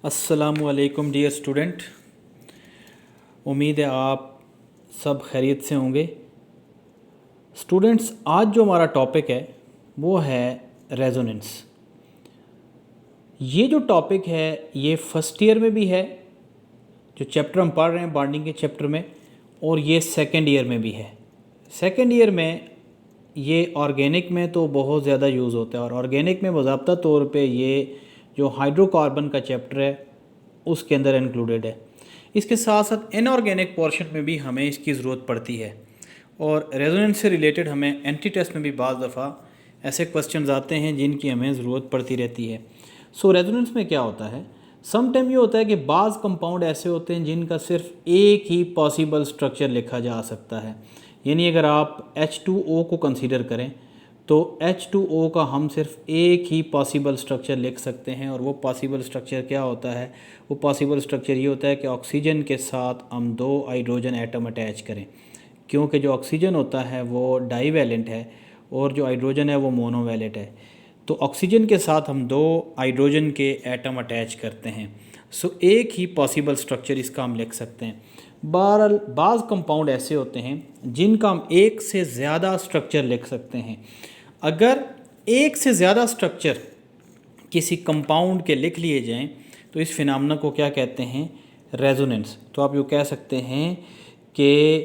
अस्सलामुअलैकुम dear student, उम्मीद है आप सब खैरियत से होंगे। स्टूडेंट्स, आज जो हमारा टॉपिक है वो है रेजोनेंस। ये जो टॉपिक है ये फर्स्ट ईयर में भी है, जो चैप्टर हम पढ़ रहे हैं बॉन्डिंग के चैप्टर में, और ये सेकेंड ईयर में भी है। सेकेंड ईयर में ये ऑर्गेनिक में तो बहुत ज़्यादा यूज़ होता है, और ऑर्गेनिक में बाज़ाब्ता तौर पे ये जो हाइड्रोकार्बन का चैप्टर है उसके अंदर इंक्लूडेड है। इसके साथ साथ इनऑर्गेनिक पोर्शन में भी हमें इसकी ज़रूरत पड़ती है, और रेजोनेंस से रिलेटेड हमें एंटी टेस्ट में भी बाज़ दफ़ा ऐसे क्वेश्चंस आते हैं जिनकी हमें ज़रूरत पड़ती रहती है। सो रेजोनेंस में क्या होता है, सम टाइम ये होता है कि बाज़ कंपाउंड ऐसे होते हैं जिनका सिर्फ एक ही पॉसिबल स्ट्रक्चर लिखा जा सकता है। यानी अगर आप H2O को कंसीडर करें तो H2O का हम सिर्फ एक ही पॉसिबल स्ट्रक्चर लिख सकते हैं, और वो पॉसिबल स्ट्रक्चर क्या होता है? वो पॉसिबल स्ट्रक्चर ये होता है कि ऑक्सीजन के साथ हम 2 हाइड्रोजन एटम अटैच करें, क्योंकि जो ऑक्सीजन होता है वो डाईवैलेंट है और जो हाइड्रोजन है वो मोनोवैलेंट है। तो ऑक्सीजन के साथ हम 2 हाइड्रोजन के एटम अटैच करते हैं। सो एक ही पॉसिबल स्ट्रक्चर इसका हम लिख सकते हैं। बहरहाल बाज़ कंपाउंड ऐसे होते हैं जिनका हम एक से ज़्यादा स्ट्रक्चर लिख सकते हैं। अगर एक से ज़्यादा स्ट्रक्चर किसी कंपाउंड के लिख लिए जाएं तो इस फिनोमेना को क्या कहते हैं? रेजोनेंस। तो आप यूँ कह सकते हैं कि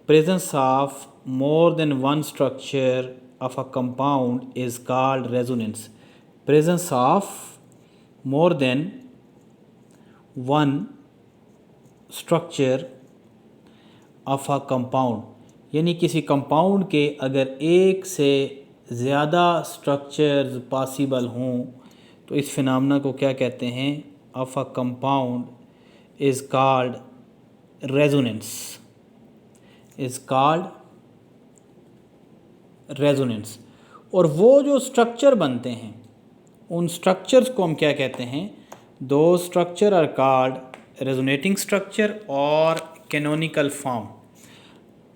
presence of more than one structure of a compound is called resonance. Presence of more than one structure of a compound, यानी किसी कंपाउंड के अगर एक से ज़्यादा स्ट्रक्चर्स पॉसिबल हों तो इस फिनोमेना को क्या कहते हैं? Of a compound is called resonance, is called resonance. और वो जो स्ट्रक्चर बनते हैं उन स्ट्रक्चर्स को हम क्या कहते हैं? दो structure are called resonating structure और कैनोनिकल फॉर्म।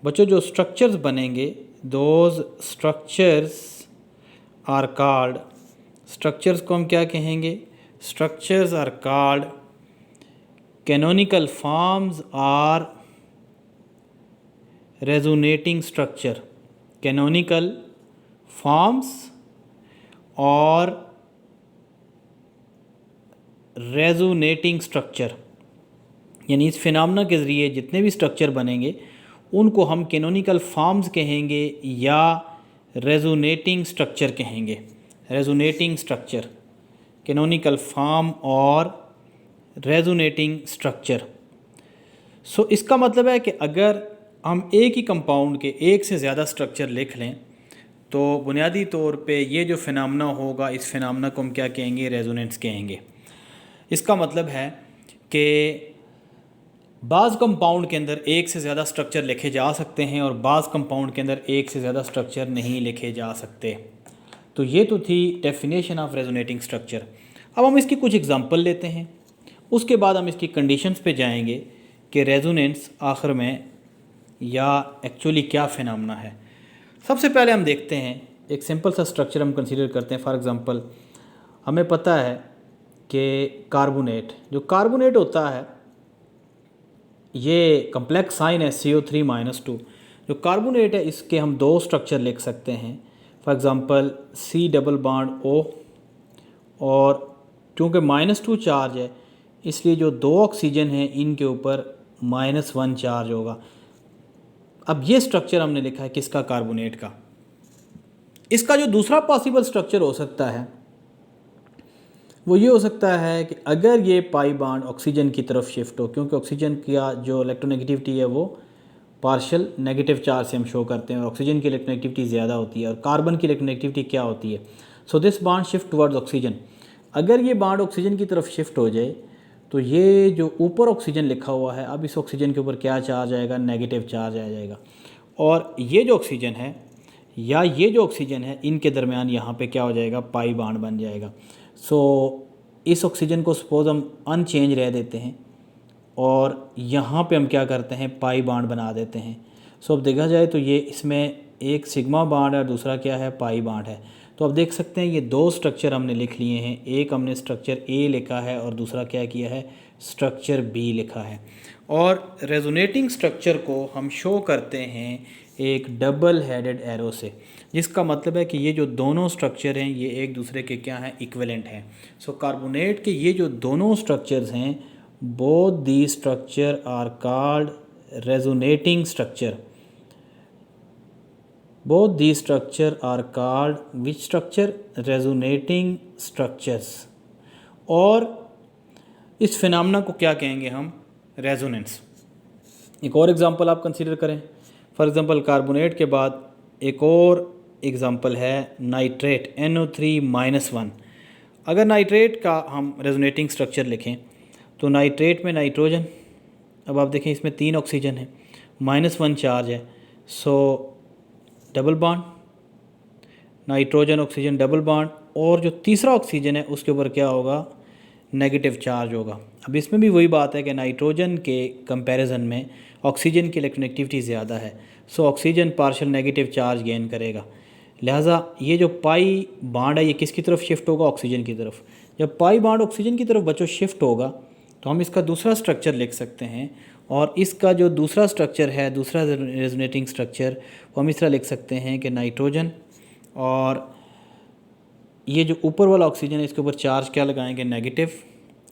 बच्चों, जो स्ट्रक्चर्स बनेंगे those structures are called, structures को हम क्या कहेंगे? Structures are called canonical forms are resonating structure. Canonical forms और रेजोनेटिंग स्ट्रक्चर, यानी इस फिनोमेना के ज़रिए जितने भी स्ट्रक्चर बनेंगे उनको हम कैनोनिकल फॉर्म्स कहेंगे या रेजोनेटिंग स्ट्रक्चर कहेंगे। रेजोनेटिंग स्ट्रक्चर, कैनोनिकल फॉर्म और रेजोनेटिंग स्ट्रक्चर। सो इसका मतलब है कि अगर हम एक ही कंपाउंड के एक से ज़्यादा स्ट्रक्चर लिख लें तो बुनियादी तौर पे ये जो फिनोमेना होगा, इस फिनोमेना को हम क्या कहेंगे? रेजोनेंस कहेंगे। इसका मतलब है कि बाज़ कंपाउंड के अंदर एक से ज़्यादा स्ट्रक्चर लिखे जा सकते हैं और बाज़ कंपाउंड के अंदर एक से ज़्यादा स्ट्रक्चर नहीं लिखे जा सकते। तो ये तो थी डेफिनेशन ऑफ रेजोनेटिंग स्ट्रक्चर। अब हम इसकी कुछ एग्जांपल लेते हैं, उसके बाद हम इसकी कंडीशंस पे जाएंगे कि रेजोनेंस आखिर में या एक्चुअली क्या फिनोमेना है। सबसे पहले हम देखते हैं एक सिंपल सा स्ट्रक्चर हम कंसीडर करते हैं। फॉर एग्ज़ाम्पल, हमें पता है कि कार्बोनेट, जो कार्बोनेट होता है ये कम्प्लेक्स साइन है CO3-2। जो कार्बोनेट है इसके हम 2 स्ट्रक्चर लिख सकते हैं। फॉर एग्ज़ाम्पल C+O, और क्योंकि -2 चार्ज है इसलिए जो 2 ऑक्सीजन हैं इनके ऊपर -1 चार्ज होगा। अब ये स्ट्रक्चर हमने लिखा है किसका? कार्बोनेट का। इसका जो दूसरा पॉसिबल स्ट्रक्चर हो सकता है वो ये हो सकता है कि अगर ये पाई बॉन्ड ऑक्सीजन की तरफ शिफ्ट हो, क्योंकि ऑक्सीजन का जो इलेक्ट्रोनेगेटिविटी है वो पार्शियल नेगेटिव चार्ज से हम शो करते हैं और ऑक्सीजन की इलेक्ट्रोनेगेटिविटी ज़्यादा होती है, और कार्बन की इलेक्ट्रोनेगेटिविटी क्या होती है? So this bond shift towards oxygen. अगर ये बॉन्ड ऑक्सीजन की तरफ शिफ्ट हो जाए तो ये जो ऊपर ऑक्सीजन लिखा हुआ है, अब इस ऑक्सीजन के ऊपर क्या चार्ज आएगा? नेगेटिव चार्ज आ जाएगा। और ये जो ऑक्सीजन है या ये जो ऑक्सीजन है इनके दरमियान यहाँ पे क्या हो जाएगा? पाई बॉन्ड बन जाएगा। सो इस ऑक्सीजन को सपोज हम अनचेंज रह देते हैं और यहाँ पे हम क्या करते हैं? पाई बॉन्ड बना देते हैं। सो अब देखा जाए तो ये इसमें एक सिग्मा बॉन्ड है और दूसरा क्या है? पाई बॉन्ड है। तो तो आप देख सकते हैं ये दो स्ट्रक्चर हमने लिख लिए हैं, एक हमने स्ट्रक्चर ए लिखा है और दूसरा क्या किया है, स्ट्रक्चर बी लिखा है। और रेजोनेटिंग स्ट्रक्चर को हम शो करते हैं एक डबल हेडेड एरो से, जिसका मतलब है कि ये जो दोनों स्ट्रक्चर हैं ये एक दूसरे के क्या हैं, इक्विवेलेंट हैं। सो कार्बोनेट के ये जो दोनों स्ट्रक्चर्स हैं, both the structure are called resonating structure. Both the structure are called which structure, resonating structures. और इस फिनोमेना को क्या कहेंगे हम, रेजोनेंस। एक और एग्जांपल आप कंसीडर करें, फॉर एग्जांपल कार्बोनेट के बाद एक और एग्जांपल है नाइट्रेट NO3-1। अगर नाइट्रेट का हम रेजोनेटिंग स्ट्रक्चर लिखें तो नाइट्रेट में नाइट्रोजन, अब आप देखें इसमें 3 ऑक्सीजन है, -1 चार्ज है, सो double bond, nitrogen oxygen double bond, और जो तीसरा ऑक्सीजन है उसके ऊपर क्या होगा, नेगेटिव चार्ज होगा। अब इसमें भी वही बात है कि नाइट्रोजन के कंपैरिजन में ऑक्सीजन की इलेक्ट्रोनेगेटिविटी ज़्यादा है, so oxygen partial negative charge gain करेगा। लिहाजा ये जो पाई बॉन्ड है ये किसकी तरफ शिफ्ट होगा, ऑक्सीजन की तरफ। जब पाई बॉन्ड ऑक्सीजन की तरफ बच्चों शिफ्ट होगा तो हम इसका दूसरा स्ट्रक्चर लिख सकते हैं, और इसका जो दूसरा स्ट्रक्चर है, दूसरा रेजोनेटिंग स्ट्रक्चर, वो हम इस तरह लिख सकते हैं कि नाइट्रोजन, और ये जो ऊपर वाला ऑक्सीजन है इसके ऊपर चार्ज क्या लगाएंगे, नेगेटिव,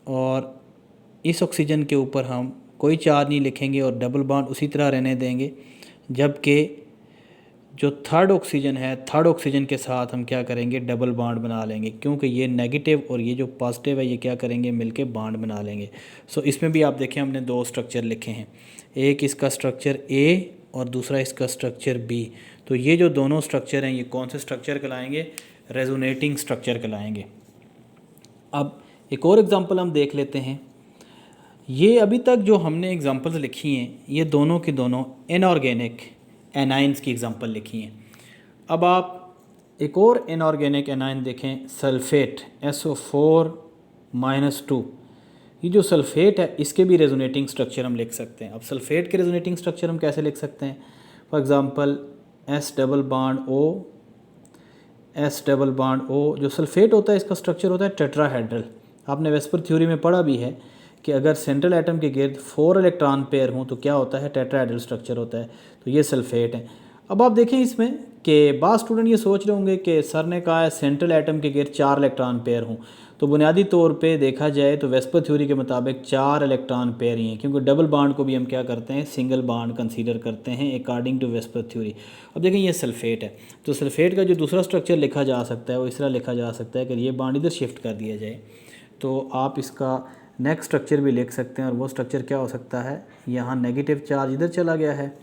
और इस ऑक्सीजन के ऊपर हम कोई चार्ज नहीं लिखेंगे और डबल बॉन्ड उसी तरह रहने देंगे। जबकि जो थर्ड ऑक्सीजन है, थर्ड ऑक्सीजन के साथ हम क्या करेंगे, डबल बॉन्ड बना लेंगे, क्योंकि ये नेगेटिव और ये जो पॉजिटिव है ये क्या करेंगे, मिलके बॉन्ड बना लेंगे। सो इसमें भी आप देखें हमने दो स्ट्रक्चर लिखे हैं, एक इसका स्ट्रक्चर ए और दूसरा इसका स्ट्रक्चर बी। तो ये जो दोनों स्ट्रक्चर हैं ये कौन से स्ट्रक्चर कहलाएंगे, रेजोनेटिंग स्ट्रक्चर कहलाएंगे। अब एक और एग्जांपल हम देख लेते हैं। ये अभी तक जो हमने एग्जांपल्स लिखी हैं ये दोनों की दोनों इनऑर्गेनिक एनाइंस की एग्जांपल लिखी हैं। अब आप एक और इनऑर्गेनिक एनाइन देखें, सल्फेट SO4-2। ये जो सल्फेट है इसके भी रेजोनेटिंग स्ट्रक्चर हम लिख सकते हैं। अब सल्फेट के रेजोनेटिंग स्ट्रक्चर हम कैसे लिख सकते हैं, for example S double bond O। जो सल्फेट होता है इसका स्ट्रक्चर होता है टेट्राहेड्रल। आपने वेस्पर थ्योरी में पढ़ा भी है कि अगर सेंट्रल एटम के गिर्द 4 इलेक्ट्रॉन पेयर हों तो क्या होता है, टेट्राहेड्रल स्ट्रक्चर होता है। तो ये सल्फेट है। अब आप देखें इसमें कि बाद स्टूडेंट ये सोच रहे होंगे कि सर ने कहा है सेंट्रल एटम के गिर्द 4 इलेक्ट्रॉन पेयर हों, तो बुनियादी तौर पे देखा जाए तो वेस्पर थ्योरी के मुताबिक 4 इलेक्ट्रॉन पेयर ही हैं, क्योंकि डबल बॉन्ड को भी हम क्या करते हैं, सिंगल बॉन्ड कंसीडर करते हैं अकॉर्डिंग टू वेस्पर थ्योरी। अब देखें ये सल्फेट है, तो सल्फेट का जो दूसरा स्ट्रक्चर लिखा जा सकता है वो इस तरह लिखा जा सकता है कि ये बॉन्ड इधर शिफ्ट कर दिया जाए, तो आप इसका नेक्स्ट स्ट्रक्चर भी लिख सकते हैं। और वो स्ट्रक्चर क्या हो सकता है, यहाँ नेगेटिव चार्ज इधर चला गया है,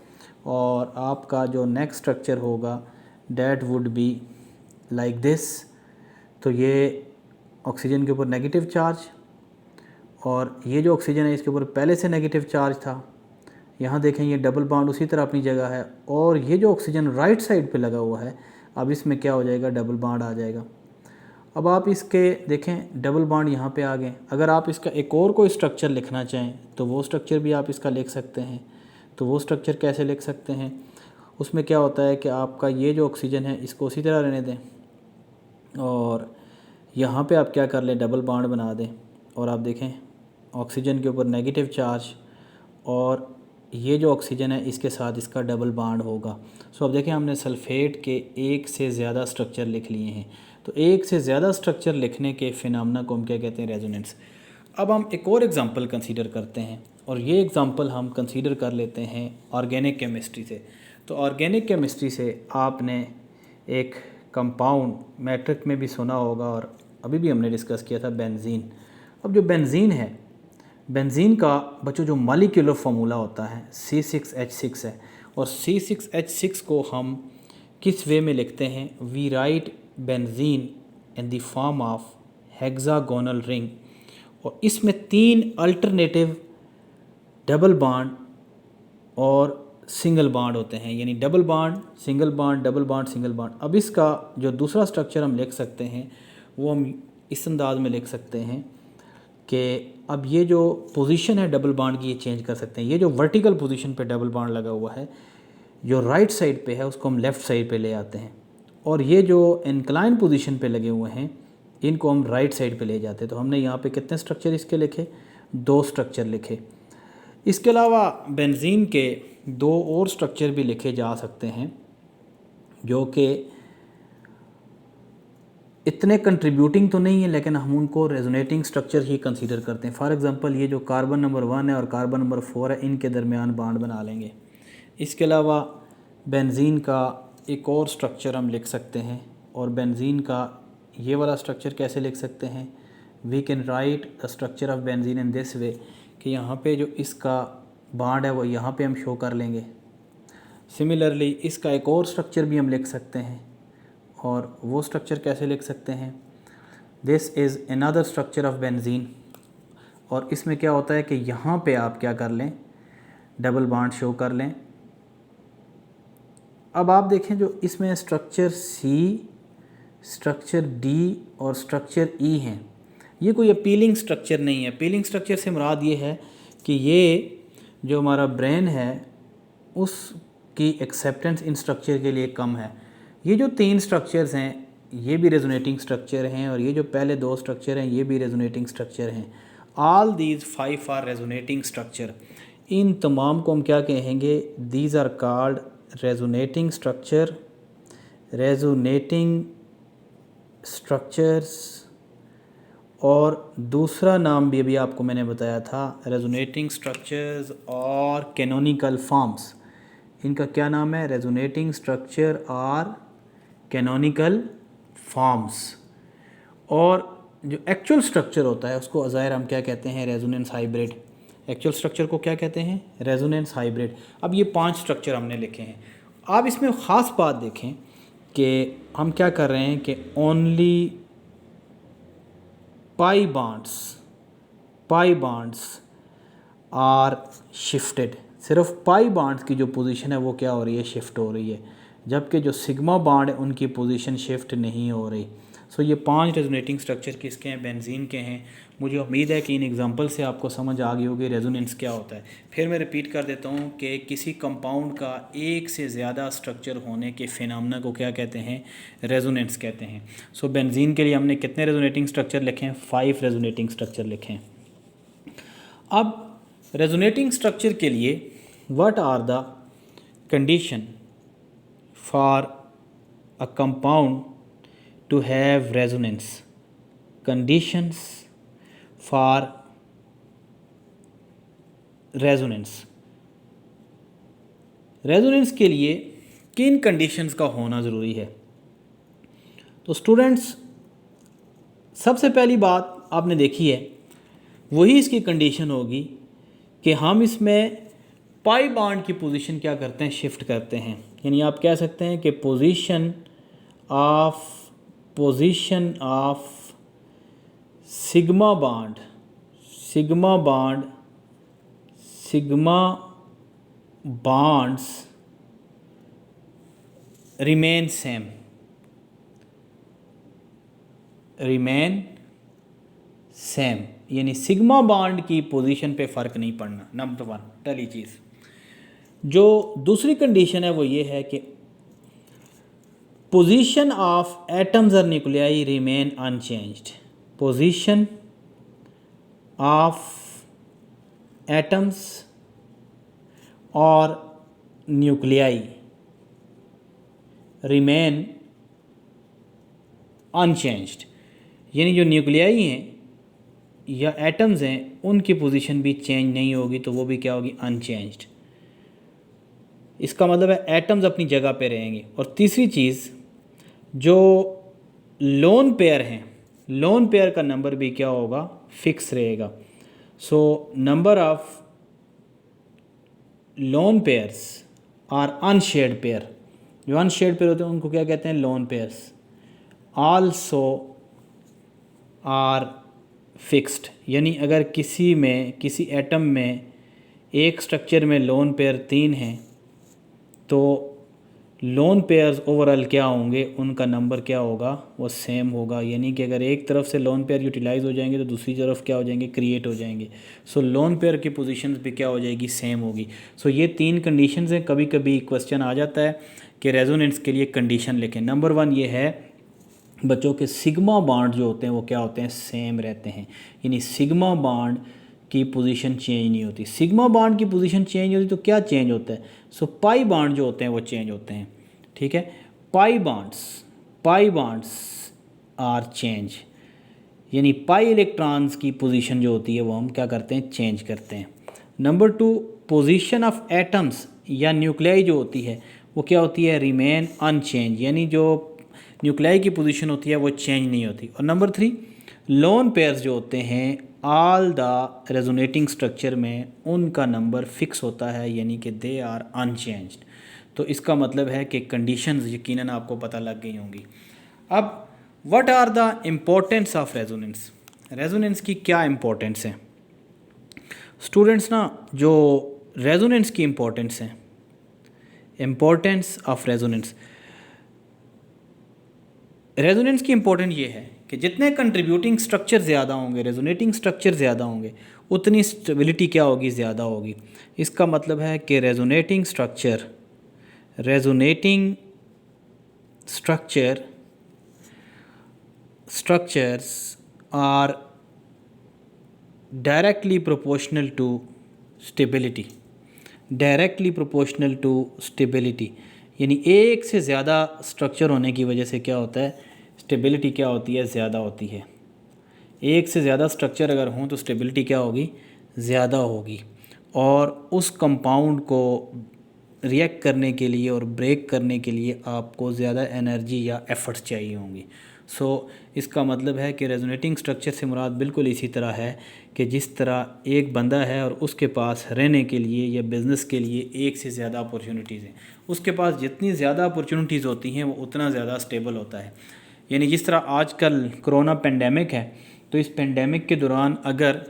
और आपका जो नेक्स्ट स्ट्रक्चर होगा that would be like this. तो ये ऑक्सीजन के ऊपर नेगेटिव चार्ज, और ये जो ऑक्सीजन है इसके ऊपर पहले से नेगेटिव चार्ज था। यहाँ देखें ये डबल बॉन्ड उसी तरह अपनी जगह है, और ये जो ऑक्सीजन राइट साइड पे लगा हुआ है अब इसमें क्या हो जाएगा, डबल बॉन्ड आ जाएगा। अब आप इसके देखें डबल बॉन्ड यहाँ पे आ गए। अगर आप इसका एक और कोई स्ट्रक्चर लिखना चाहें तो वो स्ट्रक्चर भी आप इसका लिख सकते हैं। तो वो स्ट्रक्चर कैसे लिख सकते हैं, उसमें क्या होता है कि आपका ये जो ऑक्सीजन है इसको उसी तरह रहने दें, और यहाँ पे आप क्या कर लें, डबल बॉन्ड बना दें, और आप देखें ऑक्सीजन के ऊपर नेगेटिव चार्ज, और ये जो ऑक्सीजन है इसके साथ इसका डबल बॉन्ड होगा। सो अब देखें हमने सल्फेट के एक से ज़्यादा स्ट्रक्चर लिख लिए हैं। तो एक से ज़्यादा स्ट्रक्चर लिखने के फिनोमेना को हम क्या कहते हैं, रेजोनेंस। अब हम एक और एग्जांपल कंसीडर करते हैं, और ये एग्जांपल हम कंसीडर कर लेते हैं ऑर्गेनिक केमिस्ट्री से। तो ऑर्गेनिक केमिस्ट्री से आपने एक कंपाउंड मैट्रिक में भी सुना होगा और अभी भी हमने डिस्कस किया था, बेंजीन। अब जो बेंजीन है, बेंजीन का बच्चों जो मॉलिक्यूलर फार्मूला होता है C6H6 है, और C6H6 को हम किस वे में लिखते हैं, we write benzene in the form of hexagonal ring, और इसमें 3 अल्टरनेटिव डबल बॉन्ड और सिंगल बॉन्ड होते हैं, यानी double bond single bond, double bond single bond. अब इसका जो दूसरा स्ट्रक्चर हम लिख सकते हैं वो हम इस अंदाज में लिख सकते हैं कि अब ये जो पोजीशन है डबल बॉन्ड की ये चेंज कर सकते हैं। ये जो वर्टिकल पोजीशन पे डबल बॉन्ड लगा हुआ है जो राइट साइड पे है उसको हम लेफ़्ट साइड पे ले आते हैं, और ये जो इंक्लाइन पोजीशन पे लगे हुए हैं इनको हम राइट साइड पे ले जाते हैं। तो हमने यहाँ पे कितने स्ट्रक्चर इसके लिखे, 2 स्ट्रक्चर लिखे। इसके अलावा बेंजीन के 2 और स्ट्रक्चर भी लिखे जा सकते हैं जो कि इतने कंट्रीब्यूटिंग तो नहीं है, लेकिन हम उनको रेजोनेटिंग स्ट्रक्चर ही कंसीडर करते हैं। फॉर एग्जांपल ये जो कार्बन नंबर 1 है और कार्बन नंबर 4 है, इनके दरमियान बॉन्ड बना लेंगे। इसके अलावा बेंजीन का एक और स्ट्रक्चर हम लिख सकते हैं, और बेंजीन का ये वाला स्ट्रक्चर कैसे लिख सकते हैं, we can write the structure of benzene in this way, कि यहाँ पे जो इसका बॉन्ड है वो यहाँ पे हम शो कर लेंगे। सिमिलरली इसका एक और स्ट्रक्चर भी हम लिख सकते हैं, और वो स्ट्रक्चर कैसे लिख सकते हैं, this is another structure of benzene. और इसमें क्या होता है कि यहाँ पे आप क्या कर लें, डबल बॉन्ड शो कर लें। अब आप देखें जो इसमें स्ट्रक्चर सी, स्ट्रक्चर डी और स्ट्रक्चर ई हैं, ये कोई अपीलिंग स्ट्रक्चर नहीं है। अपीलिंग स्ट्रक्चर से मुराद ये है कि ये जो हमारा ब्रेन है उसकी एक्सेप्टेंस इन स्ट्रक्चर के लिए कम है। ये जो 3 स्ट्रक्चर्स हैं ये भी रेजोनेटिंग स्ट्रक्चर हैं, और ये जो पहले 2 स्ट्रक्चर हैं ये भी रेजोनेटिंग स्ट्रक्चर हैं। All these 5 are resonating structure. इन तमाम को हम क्या कहेंगे, these are called resonating structure, resonating structures. और दूसरा नाम भी अभी आपको मैंने बताया था, रेजोनेटिंग स्ट्रक्चर्स और कैनोनिकल फॉर्म्स। इनका क्या नाम है, रेजोनेटिंग स्ट्रक्चर और कैनोनिकल फॉर्म्स। और जो एक्चुअल स्ट्रक्चर होता है उसको ज़ाहिर हम क्या कहते हैं, रेजोनेंस हाइब्रिड। एक्चुअल स्ट्रक्चर को क्या कहते हैं, रेजोनेंस हाइब्रिड। अब ये 5 स्ट्रक्चर हमने लिखे हैं। आप इसमें ख़ास बात देखें कि हम क्या कर रहे हैं कि only pi bonds are shifted. सिर्फ पाई बॉन्ड्स की जो पोजीशन है वो क्या हो रही है, शिफ्ट हो रही है, जबकि जो सिग्मा बॉन्ड है उनकी पोजीशन शिफ्ट नहीं हो रही। सो ये 5 रेजोनेटिंग स्ट्रक्चर किसके हैं, बेंजीन के हैं। मुझे उम्मीद है कि इन एग्जांपल से आपको समझ आ गई होगी रेजोनेंस क्या होता है। फिर मैं रिपीट कर देता हूँ कि किसी कंपाउंड का एक से ज़्यादा स्ट्रक्चर होने के फिनोमेना को क्या कहते हैं, रेजोनेंस कहते हैं। सो बेंजीन के लिए हमने कितने रेजोनेटिंग स्ट्रक्चर लिखे हैं, 5 रेजोनेटिंग स्ट्रक्चर लिखे हैं। अब रेजोनेटिंग स्ट्रक्चर के लिए what are the condition for a compound to have resonance, conditions for resonance। Resonance के लिए किन कंडीशंस का होना ज़रूरी है। तो स्टूडेंट्स सबसे पहली बात आपने देखी है वही इसकी कंडीशन होगी कि हम इसमें पाई बॉन्ड की पोजीशन क्या करते हैं, शिफ्ट करते हैं। यानी आप कह सकते हैं कि position of sigma bonds remain same, यानी सिग्मा बॉन्ड की पोजीशन पे फ़र्क नहीं पड़ना। नंबर 1 पहली चीज़। जो दूसरी कंडीशन है वो ये है कि पोजीशन ऑफ एटम्स और nuclei remain unchanged. Position of atoms और न्यूक्लियाई रिमेन अनचेंज्ड, यानी जो न्यूक्लियाई हैं या एटम्स हैं उनकी पोजीशन भी चेंज नहीं होगी, तो वो भी क्या होगी, अनचेंज्ड। इसका मतलब है एटम्स अपनी जगह पे रहेंगे। और तीसरी चीज़, जो लोन पेयर हैं, लोन पेयर का नंबर भी क्या होगा, फिक्स रहेगा। So number of lone pairs are unshared pair. जो अनशेयर्ड पेयर होते हैं उनको क्या कहते हैं, lone pairs. Also are fixed, यानी अगर किसी एटम में एक स्ट्रक्चर में लोन पेयर 3 हैं तो लोन पेयर्स ओवरऑल क्या होंगे, उनका नंबर क्या होगा, वो सेम होगा। यानी कि अगर एक तरफ से लोन पेयर यूटिलाइज हो जाएंगे तो दूसरी तरफ क्या हो जाएंगे, क्रिएट हो जाएंगे। सो लोन पेयर की पोजीशंस भी क्या हो जाएगी, सेम होगी। सो ये 3 कंडीशंस हैं। कभी कभी क्वेश्चन आ जाता है कि रेजोनेंस के लिए कंडीशन लिखें। नंबर 1 ये है बच्चों के सिग्मा बॉन्ड जो होते हैं वो क्या होते हैं, सेम रहते हैं। यानी सिग्मा बॉन्ड की पोजीशन चेंज नहीं होती। सिग्मा बॉन्ड की पोजीशन चेंज होती तो क्या चेंज होता है, सो पाई बॉन्ड जो होते हैं वो चेंज होते हैं। ठीक है, पाई बॉन्ड्स आर चेंज, यानी पाई इलेक्ट्रॉन्स की पोजीशन जो होती है वो हम क्या करते हैं, चेंज करते हैं। नंबर 2, पोजीशन ऑफ एटम्स या न्यूक्लियाई जो होती है वो क्या होती है, रिमेन अनचेंज, यानी जो न्यूक्लियाई की पोजीशन होती है वो चेंज नहीं होती। और नंबर 3, लोन पेयर्स जो होते हैं ऑल द रेजोनेटिंग स्ट्रक्चर में उनका नंबर फिक्स होता है, यानी कि दे आर अनचेंज्ड। तो इसका मतलब है कि कंडीशंस यकीनन आपको पता लग गई होंगी। अब what are the importance of resonance, resonance की क्या इम्पोर्टेंस है स्टूडेंट्स ना। जो रेजोनेंस की इम्पोर्टेंस है, इम्पोर्टेंस ऑफ रेजोनेंस, रेजोनेंस की इम्पोर्टेंट ये है कि जितने कंट्रीब्यूटिंग स्ट्रक्चर ज़्यादा होंगे, रेजोनेटिंग स्ट्रक्चर ज़्यादा होंगे, उतनी स्टेबिलिटी क्या होगी, ज़्यादा होगी। इसका मतलब है कि resonating structures are directly proportional to stability, यानी एक से ज़्यादा स्ट्रक्चर होने की वजह से क्या होता है, स्टेबिलिटी क्या होती है, ज़्यादा होती है। एक से ज़्यादा स्ट्रक्चर अगर हों तो स्टेबिलिटी क्या होगी, ज़्यादा होगी। और उस कंपाउंड को रिएक्ट करने के लिए और ब्रेक करने के लिए आपको ज़्यादा एनर्जी या एफर्ट्स चाहिए होंगी। सो इसका मतलब है कि रेजोनेटिंग स्ट्रक्चर से मुराद बिल्कुल इसी तरह है कि जिस तरह एक बंदा है और उसके पास रहने के लिए या बिज़नेस के लिए एक से ज़्यादा अपॉर्चुनिटीज़ हैं, उसके पास जितनी ज़्यादा अपॉर्चुनिटीज़ होती हैं वो उतना ज़्यादा स्टेबल होता है। यानी जिस तरह आजकल कोरोना पेंडेमिक है, तो इस पेंडेमिक के दौरान अगर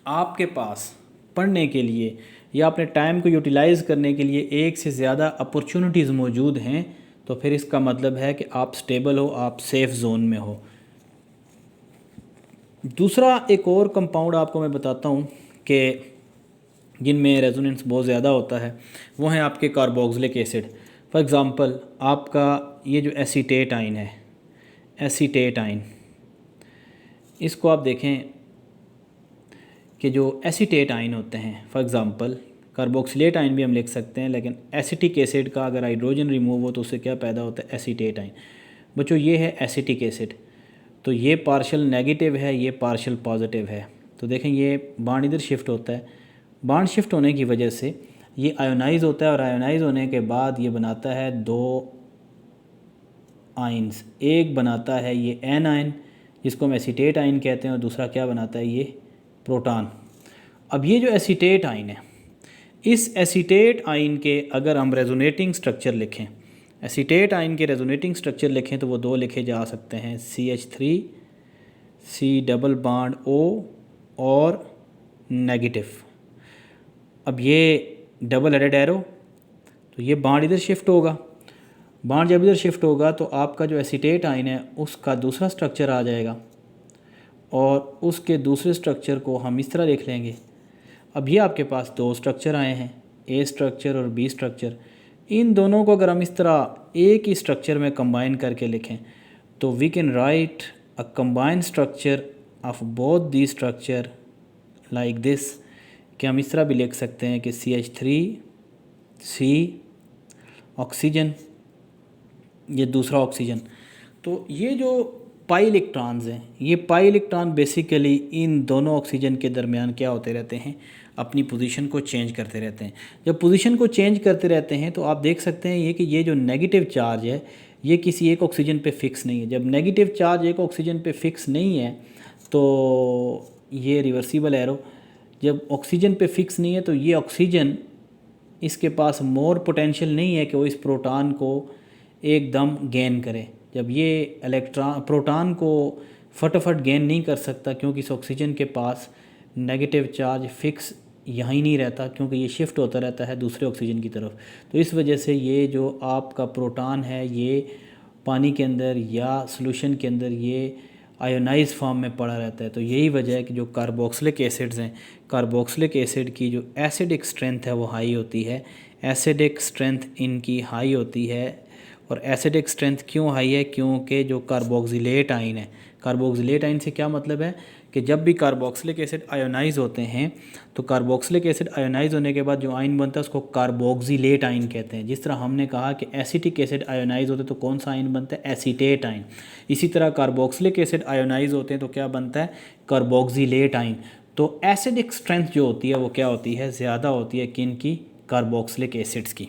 आपके पास पढ़ने के लिए या अपने टाइम को यूटिलाइज़ करने के लिए एक से ज़्यादा अपॉर्चुनिटीज़ मौजूद हैं, तो फिर इसका मतलब है कि आप स्टेबल हो, आप सेफ़ जोन में हो। दूसरा एक और कंपाउंड आपको मैं बताता हूँ कि जिनमें रेजोनेंस बहुत ज़्यादा होता है, वो हैं आपके कार्बोक्सिलिक एसिड। फॉर एग्ज़ाम्पल आपका ये जो एसीटेट आइन है, एसीटेट आइन, इसको आप देखें कि जो एसीटेट आइन होते हैं, फॉर एग्ज़ाम्पल कार्बोक्सिलेट आइन भी हम लिख सकते हैं, लेकिन एसिटिक एसिड का अगर हाइड्रोजन रिमूव हो तो उससे क्या पैदा होता है, एसीटेट आइन। बच्चों ये है एसिटिक एसिड, तो ये पार्शियल नेगेटिव है, ये पार्शियल पॉजिटिव है। तो देखें ये बॉन्ड इधर शिफ्ट होता है, बॉन्ड शिफ्ट होने की वजह से ये आयोनाइज होता है और आयोनाइज होने के बाद ये बनाता है 2 आइन्स। एक बनाता है ये एन आइन जिसको हम एसीटेट आइन कहते हैं और दूसरा क्या बनाता है, ये प्रोटॉन। अब ये जो एसीटेट आइन है, इस एसीटेट आइन के अगर हम रेजोनेटिंग स्ट्रक्चर लिखें, एसीटेट आइन के रेजोनेटिंग स्ट्रक्चर लिखें तो वो 2 लिखे जा सकते हैं, CH3 C double bond O और नेगेटिव। अब ये डबल हेडेड एरो, तो ये बॉन्ड इधर शिफ्ट होगा, बॉन्ड जब इधर शिफ्ट होगा तो आपका जो एसीटेट आइन है उसका दूसरा स्ट्रक्चर आ जाएगा और उसके दूसरे स्ट्रक्चर को हम इस तरह लिख लेंगे। अब ये आपके पास 2 स्ट्रक्चर आए हैं, A स्ट्रक्चर और B स्ट्रक्चर। इन दोनों को अगर हम इस तरह एक ही स्ट्रक्चर में कंबाइन करके लिखें तो we can write a combined structure of both the structure like this, कि हम इस तरह भी लिख सकते हैं कि CH3C ऑक्सीजन, ये दूसरा ऑक्सीजन। तो ये जो पाई इलेक्ट्रॉन्स हैं, ये पाई इलेक्ट्रॉन बेसिकली इन दोनों ऑक्सीजन के दरमियान क्या होते रहते हैं, अपनी पोजीशन को चेंज करते रहते हैं। जब पोजीशन को चेंज करते रहते हैं तो आप देख सकते हैं ये कि ये जो नेगेटिव चार्ज है ये किसी एक ऑक्सीजन पे फिक्स नहीं है। जब नेगेटिव चार्ज एक ऑक्सीजन पे फिक्स नहीं है तो ये रिवर्सिबल एरो, जब ऑक्सीजन पे फिक्स नहीं है तो ये ऑक्सीजन, इसके पास मोर पोटेंशियल नहीं है कि वो इस प्रोटॉन को एकदम गेन करे। जब ये प्रोटॉन को फटाफट गेन नहीं कर सकता क्योंकि इस ऑक्सीजन के पास नेगेटिव चार्ज फिक्स यहाँ ही नहीं रहता, क्योंकि ये शिफ्ट होता रहता है दूसरे ऑक्सीजन की तरफ। तो इस वजह से ये जो आपका प्रोटॉन है ये पानी के अंदर या सॉल्यूशन के अंदर ये आयोनाइज फॉर्म में पड़ा रहता है। तो यही वजह है कि जो कार्बोक्सिलिक एसिड्स हैं, कार्बोक्सिलिक एसिड की जो एसिडिक स्ट्रेंथ है वो हाई होती है, एसिडिक स्ट्रेंथ इनकी हाई होती है। और एसिडिक स्ट्रेंथ क्यों हाई है? क्योंकि जो कार्बोक्सिलेट आयन है, कार्बोक्सिलेट आयन से क्या मतलब है कि जब भी कार्बोक्सिलिक एसिड आयोनाइज होते हैं तो कार्बोक्सिलिक एसिड आयोनाइज होने के बाद जो आयन बनता है उसको कार्बोक्सिलेट आयन कहते हैं। जिस तरह हमने कहा कि एसिटिक एसिड आयोनाइज होते हैं तो कौन सा आयन बनता है? Acetate ion. इसी तरह कार्बोक्सिलिक एसिड आयोनाइज होते हैं तो क्या बनता है? Carboxylate ion. तो एसिडिक स्ट्रेंथ जो होती है वो क्या होती है? ज़्यादा होती है किन की? कार्बोक्सिलिक एसिड्स की।